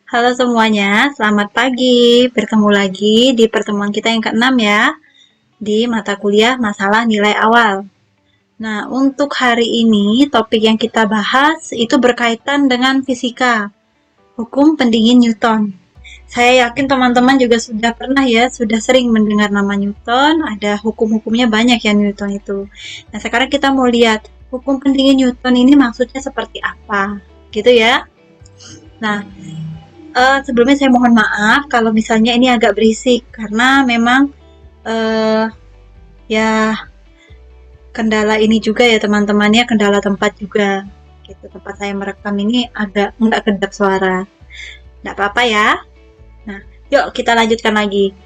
Halo semuanya, selamat pagi. Bertemu lagi di pertemuan kita yang keenam ya, di mata kuliah masalah nilai awal. Nah, untuk hari ini topik yang kita bahas itu berkaitan dengan fisika, hukum pendingin Newton. Saya yakin teman-teman juga sudah pernah ya, sudah sering mendengar nama Newton, ada hukum-hukumnya banyak ya Newton itu. Nah, sekarang kita mau lihat hukum pendingin Newton ini maksudnya seperti apa, gitu ya. Nah, sebelumnya saya mohon maaf kalau misalnya ini agak berisik karena memang uh, ya kendala ini juga ya teman-temannya, kendala tempat juga. Gitu, tempat saya merekam ini agak nggak kedap suara. Nggak apa-apa ya. Nah, yuk kita lanjutkan lagi.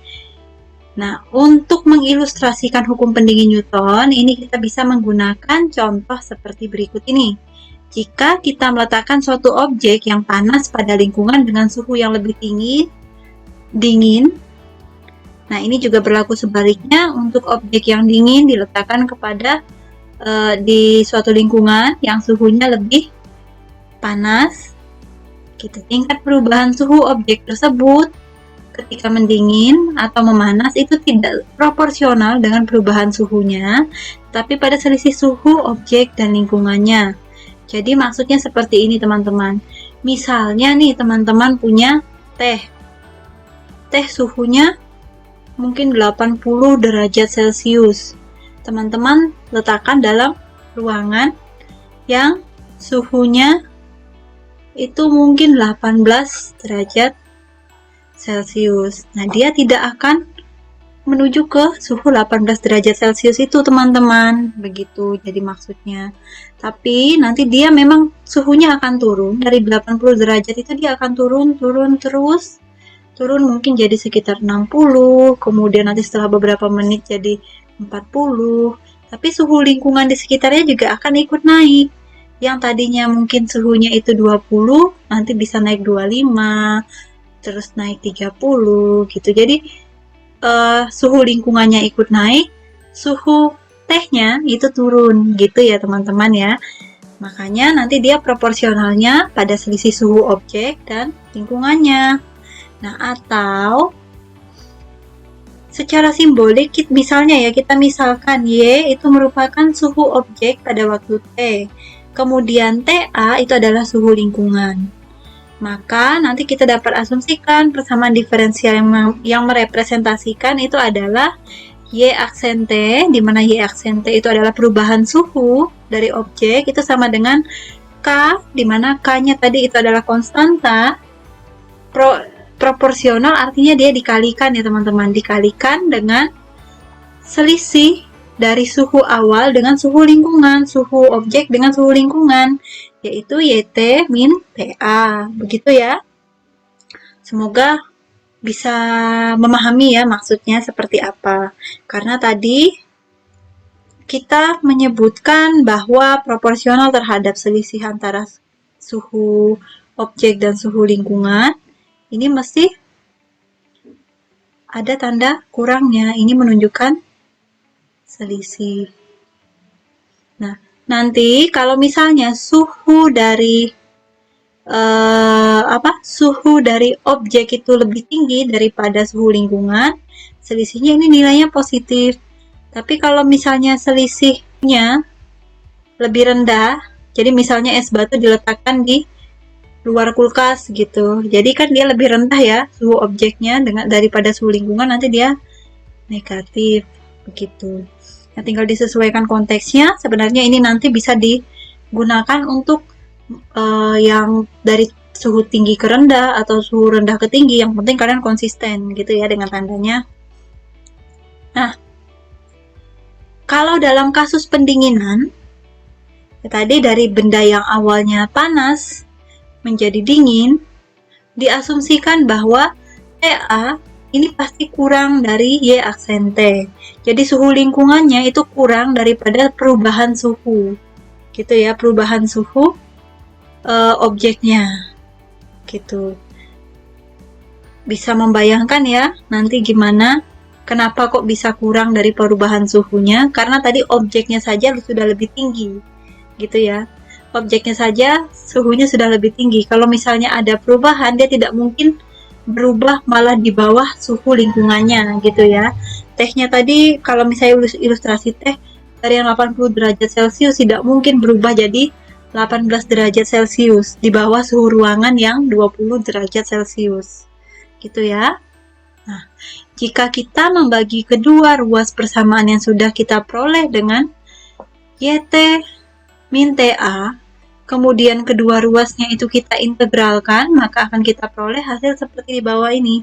Nah, untuk mengilustrasikan hukum pendingin Newton, ini kita bisa menggunakan contoh seperti berikut ini. Jika kita meletakkan suatu objek yang panas pada lingkungan dengan suhu yang lebih dingin. Nah, ini juga berlaku sebaliknya untuk objek yang dingin diletakkan di suatu lingkungan yang suhunya lebih panas. Gitu. Tingkat perubahan suhu objek tersebut ketika mendingin atau memanas itu tidak proporsional dengan perubahan suhunya, tapi pada selisih suhu objek dan lingkungannya. Jadi maksudnya seperti ini teman-teman. Misalnya nih teman-teman punya teh. Teh suhunya mungkin 80 derajat Celcius. Teman-teman letakkan dalam ruangan yang suhunya itu mungkin 18 derajat Celcius. Nah, dia tidak akan menuju ke suhu 18 derajat Celcius itu, teman-teman. Begitu jadi maksudnya. Tapi nanti dia memang suhunya akan turun. Dari 80 derajat itu dia akan turun terus. Turun mungkin jadi sekitar 60, kemudian nanti setelah beberapa menit jadi 40. Tapi suhu lingkungan di sekitarnya juga akan ikut naik. Yang tadinya mungkin suhunya itu 20, nanti bisa naik 25, terus naik 30 gitu. Jadi suhu lingkungannya ikut naik, suhu tehnya itu turun gitu ya teman-teman ya. Makanya nanti dia proporsionalnya pada selisih suhu objek dan lingkungannya. Nah, atau secara simbolik misalnya ya, kita misalkan Y itu merupakan suhu objek pada waktu T. Kemudian TA itu adalah suhu lingkungan. Maka nanti kita dapat asumsikan persamaan diferensial yang merepresentasikan itu adalah Y aksen T, di mana Y aksen T itu adalah perubahan suhu dari objek, itu sama dengan K, di mana K-nya tadi itu adalah konstanta, proporsional artinya dia dikalikan ya teman-teman, dikalikan dengan selisih dari suhu awal dengan suhu lingkungan, suhu objek dengan suhu lingkungan, yaitu YT min TA. Begitu ya. Semoga bisa memahami ya maksudnya seperti apa. Karena tadi kita menyebutkan bahwa proporsional terhadap selisih antara suhu objek dan suhu lingkungan ini mesti ada tanda kurangnya. Ini menunjukkan selisih. Nah, nanti kalau misalnya suhu dari objek itu lebih tinggi daripada suhu lingkungan, selisihnya ini nilainya positif. Tapi kalau misalnya selisihnya lebih rendah, jadi misalnya es batu diletakkan di luar kulkas gitu, jadi kan dia lebih rendah ya suhu objeknya daripada suhu lingkungan, nanti dia negatif begitu. Nah, tinggal disesuaikan konteksnya. Sebenarnya ini nanti bisa digunakan untuk yang dari suhu tinggi ke rendah atau suhu rendah ke tinggi. Yang penting kalian konsisten gitu ya dengan tandanya. Nah, kalau dalam kasus pendinginan, ya tadi dari benda yang awalnya panas menjadi dingin, diasumsikan bahwa TA ini pasti kurang dari Y aksen T. Jadi suhu lingkungannya itu kurang daripada perubahan suhu. Gitu ya, perubahan suhu objeknya. Gitu. Bisa membayangkan ya nanti gimana, kenapa kok bisa kurang dari perubahan suhunya? Karena tadi objeknya saja sudah lebih tinggi. Gitu ya. objeknya saja suhunya sudah lebih tinggi. Kalau misalnya ada perubahan, dia tidak mungkin berubah malah di bawah suhu lingkungannya gitu ya. Tehnya tadi kalau misalnya ilustrasi teh dari yang 80 derajat Celcius tidak mungkin berubah jadi 18 derajat Celcius di bawah suhu ruangan yang 20 derajat Celcius. Gitu ya. Nah, jika kita membagi kedua ruas persamaan yang sudah kita peroleh dengan YT min TA, kemudian kedua ruasnya itu kita integralkan, maka akan kita peroleh hasil seperti di bawah ini.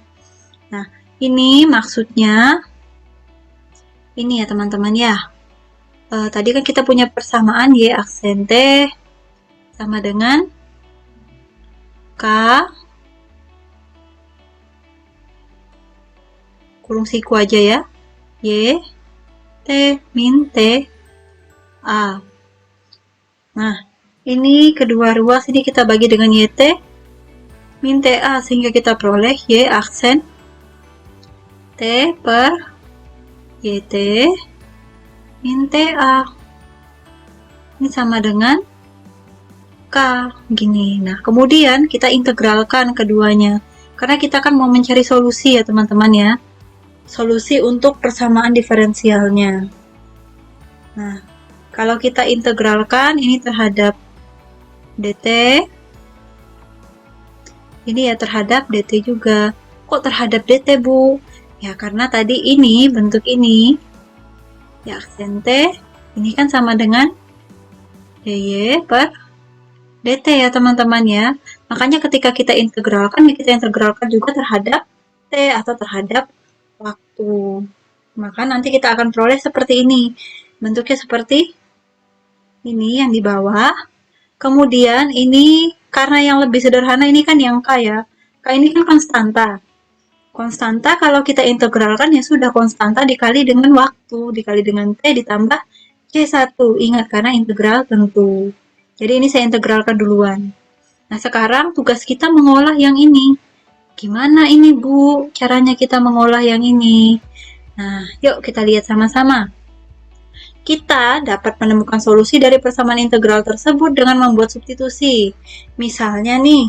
Nah, ini maksudnya, ini ya teman-teman ya. Tadi kan kita punya persamaan Y aksen T sama dengan K kurung siku aja ya. Y T min T A. Nah, ini kedua ruas ini kita bagi dengan YT min TA sehingga kita peroleh Y aksen T per YT min TA. Ini sama dengan K gini. Nah, kemudian kita integralkan keduanya. Karena kita kan mau mencari solusi ya teman-teman ya. Solusi untuk persamaan diferensialnya. Nah, kalau kita integralkan ini terhadap dt, ini ya terhadap dt juga. Kok terhadap dt, Bu? Ya, karena tadi ini, bentuk ini, ya aksen T, ini kan sama dengan dy per dt ya teman-teman ya. Makanya ketika kita integralkan juga terhadap T atau terhadap waktu. Maka nanti kita akan peroleh seperti ini. Bentuknya seperti ini yang di bawah. Kemudian ini karena yang lebih sederhana ini kan yang K ya. K ini kan konstanta. Konstanta kalau kita integralkan ya sudah konstanta dikali dengan waktu, dikali dengan T ditambah C1. Ingat karena integral tentu. Jadi ini saya integralkan duluan. Nah sekarang tugas kita mengolah yang ini. Gimana ini Bu caranya kita mengolah yang ini? Nah yuk kita lihat sama-sama. Kita dapat menemukan solusi dari persamaan integral tersebut dengan membuat substitusi. Misalnya nih,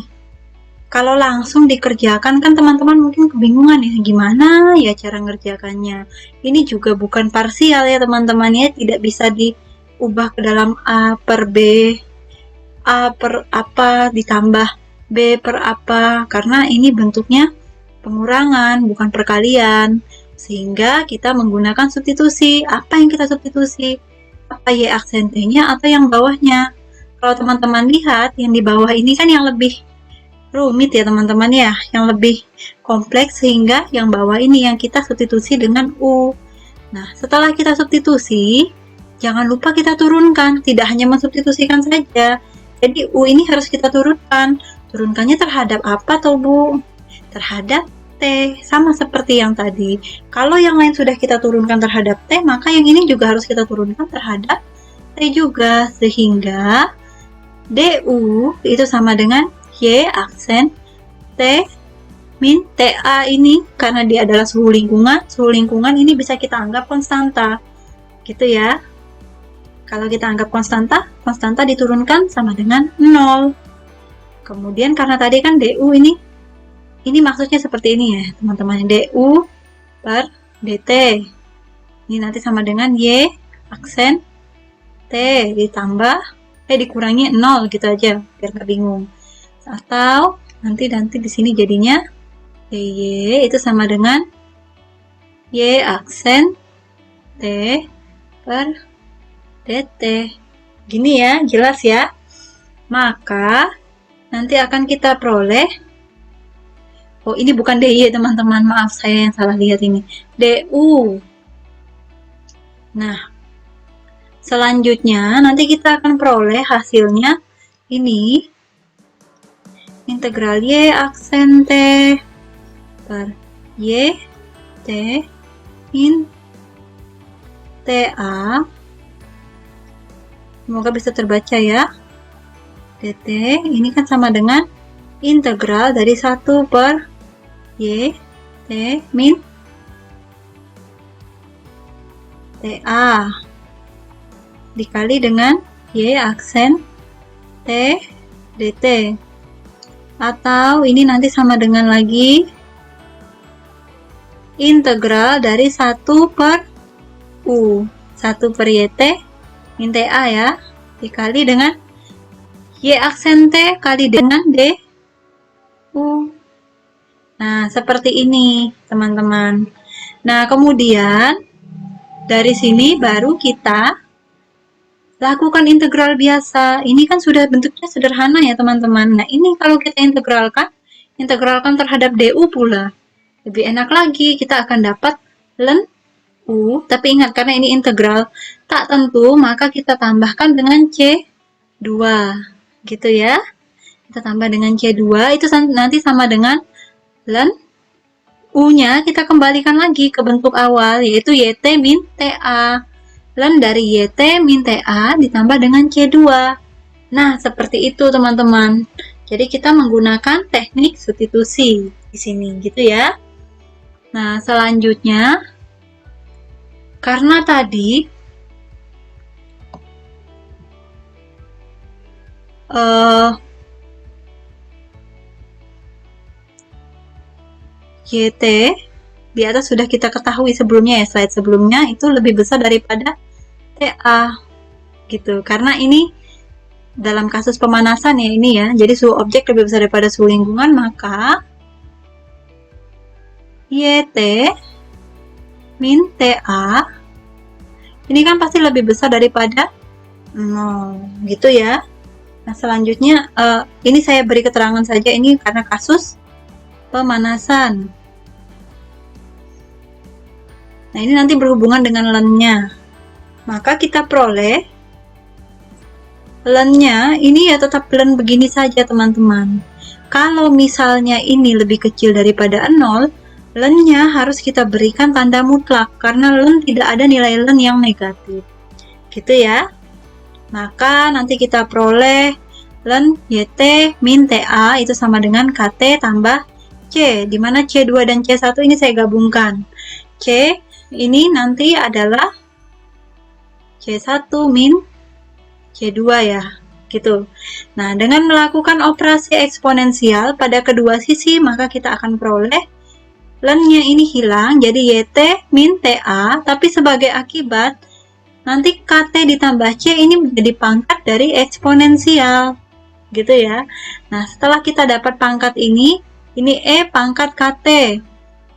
kalau langsung dikerjakan kan teman-teman mungkin kebingungan ya, gimana ya cara ngerjakannya. Ini juga bukan parsial ya teman-teman ya, tidak bisa diubah ke dalam A per B, A per apa ditambah B per apa, karena ini bentuknya pengurangan, bukan perkalian. Sehingga kita menggunakan substitusi. Apa yang kita substitusi? Apa Y aksen T-nya atau yang bawahnya? Kalau teman-teman lihat, yang di bawah ini kan yang lebih rumit ya teman-teman ya, yang lebih kompleks sehingga yang bawah ini yang kita substitusi dengan U. Nah, setelah kita substitusi, jangan lupa kita turunkan, tidak hanya mensubstitusikan saja. Jadi U ini harus kita turunkan. Turunkannya terhadap apa toh Bu? Terhadap T, sama seperti yang tadi. Kalau yang lain sudah kita turunkan terhadap T, maka yang ini juga harus kita turunkan terhadap T juga. Sehingga DU itu sama dengan Y aksen T min TA ini. Karena dia adalah suhu lingkungan ini bisa kita anggap konstanta. Gitu ya. Kalau kita anggap konstanta diturunkan sama dengan 0. Kemudian karena tadi kan DU ini maksudnya seperti ini ya teman-teman, DU per DT ini nanti sama dengan Y aksen T ditambah dikurangi 0 gitu aja biar gak bingung, atau nanti di sini jadinya DY itu sama dengan Y aksen T per DT. Gini ya, jelas ya. Maka nanti akan kita peroleh, oh ini bukan DY teman-teman, maaf saya yang salah lihat ini, DU. Nah, selanjutnya nanti kita akan peroleh hasilnya ini integral Y aksen T per Y T min TA. Semoga bisa terbaca ya. DT ini kan sama dengan integral dari 1 per Y T min TA dikali dengan Y aksen dt. Atau ini nanti sama dengan lagi integral dari 1 per U. 1 per YT min TA ya, dikali dengan Y aksen T kali dengan DU. Nah, seperti ini teman-teman. Nah, kemudian dari sini baru kita lakukan integral biasa. Ini kan sudah bentuknya sederhana ya teman-teman. Nah, ini kalau kita integralkan terhadap DU pula. Lebih enak lagi, kita akan dapat ln U. Tapi ingat, karena ini integral tak tentu, maka kita tambahkan dengan C2. Gitu ya. Kita tambah dengan C2, itu nanti sama dengan ln U-nya kita kembalikan lagi ke bentuk awal, yaitu YT min TA. Ln dari YT min TA ditambah dengan C2. Nah, seperti itu teman-teman. Jadi kita menggunakan teknik substitusi di sini, gitu ya. Nah, selanjutnya, karena tadi YT di atas sudah kita ketahui sebelumnya ya, slide sebelumnya itu lebih besar daripada TA gitu. Karena ini dalam kasus pemanasan ya ini ya, jadi suhu objek lebih besar daripada suhu lingkungan, maka YT min TA ini kan pasti lebih besar daripada 0 gitu ya. Nah, selanjutnya ini saya beri keterangan saja, ini karena kasus pemanasan. Nah, ini nanti berhubungan dengan ln-nya. Maka kita peroleh ln-nya ini ya tetap ln begini saja teman-teman. Kalau misalnya ini lebih kecil daripada 0, ln-nya harus kita berikan tanda mutlak karena ln tidak ada nilai ln yang negatif. Gitu ya. Maka nanti kita peroleh ln YT min TA itu sama dengan KT tambah C, di mana C2 dan C1 ini saya gabungkan. C ini nanti adalah C1 min C2 ya, gitu. Nah, dengan melakukan operasi eksponensial pada kedua sisi, maka kita akan peroleh ln-nya ini hilang, jadi YT min TA, tapi sebagai akibat, nanti KT ditambah C ini menjadi pangkat dari eksponensial, gitu ya. Nah, setelah kita dapat pangkat ini E pangkat KT,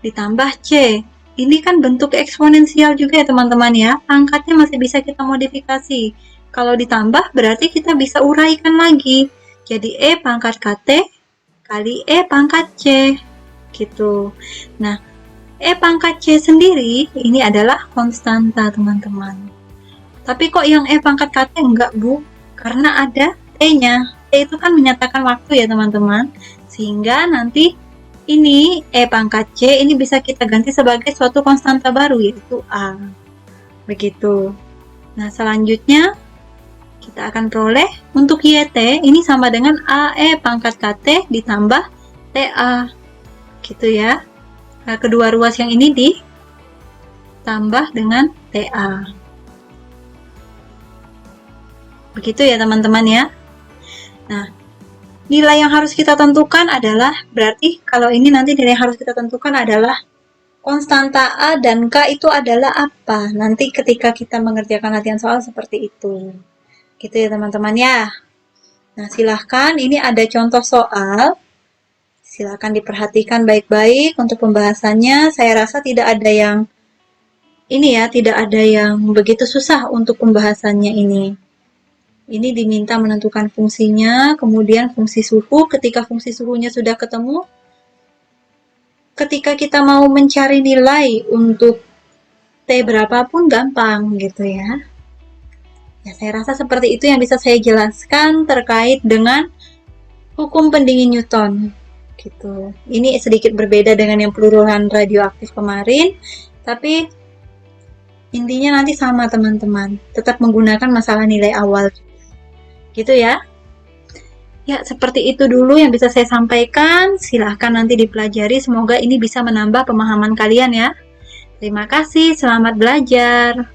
ditambah C. Ini kan bentuk eksponensial juga ya teman-teman ya, pangkatnya masih bisa kita modifikasi. Kalau ditambah berarti kita bisa uraikan lagi. Jadi E pangkat KT kali E pangkat C. Gitu. Nah, E pangkat C sendiri ini adalah konstanta teman-teman. Tapi kok yang E pangkat KT enggak Bu? Karena ada T-nya. T itu kan menyatakan waktu ya teman-teman. Sehingga nanti ini E pangkat C ini bisa kita ganti sebagai suatu konstanta baru yaitu A. Begitu. Nah, selanjutnya kita akan peroleh untuk YT ini sama dengan AE pangkat KT ditambah TA. Gitu ya. Nah, kedua ruas yang ini ditambah dengan TA. Begitu ya teman-teman ya. Nah, nilai yang harus kita tentukan adalah, berarti kalau ini nanti nilai yang harus kita tentukan adalah konstanta A dan K itu adalah apa? Nanti ketika kita mengerjakan latihan soal seperti itu. Gitu ya teman-teman ya. Nah, silahkan ini ada contoh soal. Silahkan diperhatikan baik-baik untuk pembahasannya. Saya rasa tidak ada yang tidak ada yang begitu susah untuk pembahasannya ini. Ini diminta menentukan fungsinya, kemudian fungsi suhu. Ketika fungsi suhunya sudah ketemu, ketika kita mau mencari nilai untuk T berapapun gampang gitu ya. Ya, saya rasa seperti itu yang bisa saya jelaskan terkait dengan hukum pendingin Newton. Gitu. Ini sedikit berbeda dengan yang peluruhan radioaktif kemarin, tapi intinya nanti sama teman-teman. Tetap menggunakan masalah nilai awal. Gitu ya. Ya, seperti itu dulu yang bisa saya sampaikan. Silahkan nanti dipelajari. Semoga ini bisa menambah pemahaman kalian ya. Terima kasih, selamat belajar.